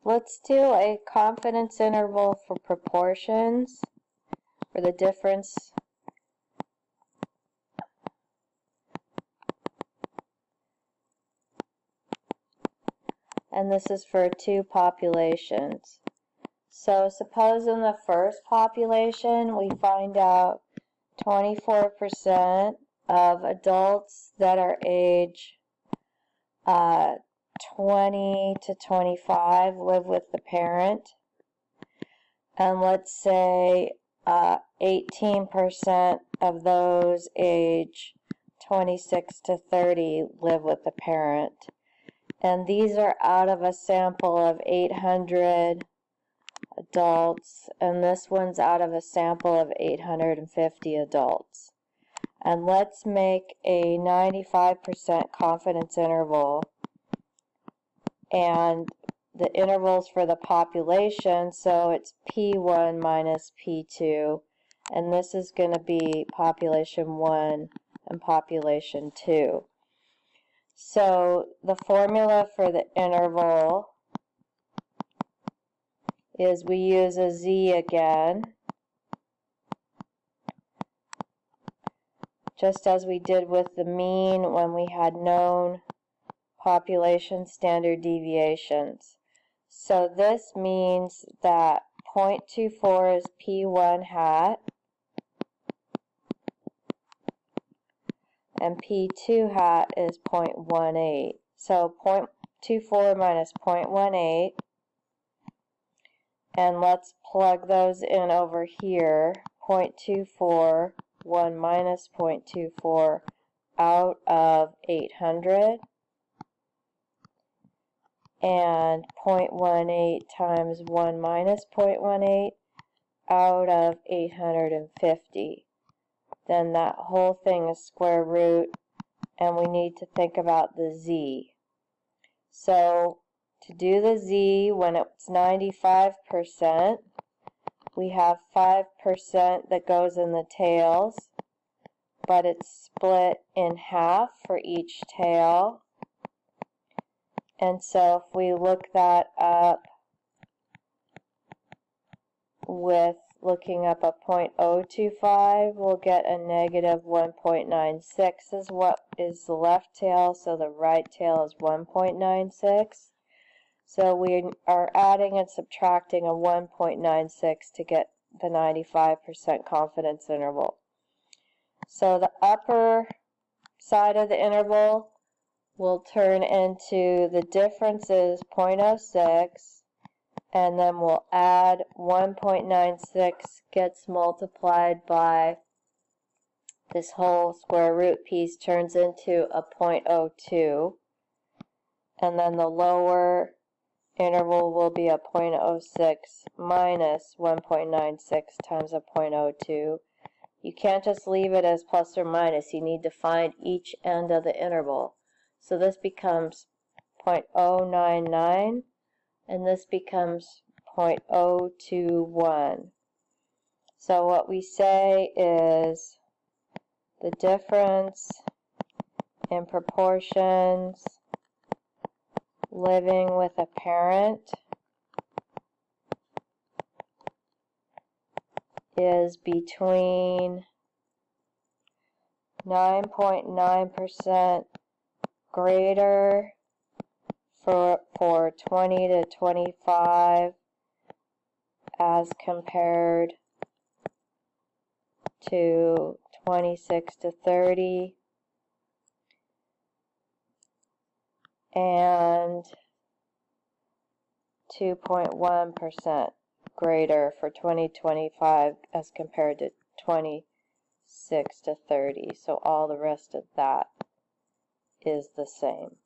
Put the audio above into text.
Let's do a confidence interval for proportions, for the difference. And this is for two populations. So suppose in the first population we find out 24% of adults that are age 20 to 25 live with the parent. And let's say 18% of those age 26 to 30 live with the parent. And these are out of a sample of 800 adults, and this one's out of a sample of 850 adults. And let's make a 95% confidence interval, and the intervals for the population, so it's P1 minus P2, and this is going to be population 1 and population 2. So the formula for the interval is we use a z again, just as we did with the mean when we had known population standard deviations. So this means that 0.24 is P1 hat, and P2 hat is 0.18. So 0.24 minus 0.18, and let's plug those in over here. 0.24, 1 minus 0.24 out of 800, and 0.18 times 1 minus 0.18 out of 850. Then that whole thing is square root, and we need to think about the z. So to do the z when it's 95%, we have 5% that goes in the tails, but it's split in half for each tail. And so if we look that up with looking up a 0.025, we'll get a negative 1.96 is what is the left tail, so the right tail is 1.96. So we are adding and subtracting a 1.96 to get the 95% confidence interval. So the upper side of the interval will turn into the difference is 0.06, and then we'll add 1.96 gets multiplied by this whole square root piece turns into a 0.02, and then the lower interval will be a 0.06 minus 1.96 times a 0.02. You can't just leave it as plus or minus. You need to find each end of the interval. So this becomes 0.099, and this becomes 0.021. So what we say is the difference in proportions living with a parent is between 9.9% greater for 20 to 25 as compared to 26 to 30, and 2.1% greater for 2025 as compared to 26 to 30. So all the rest of that is the same.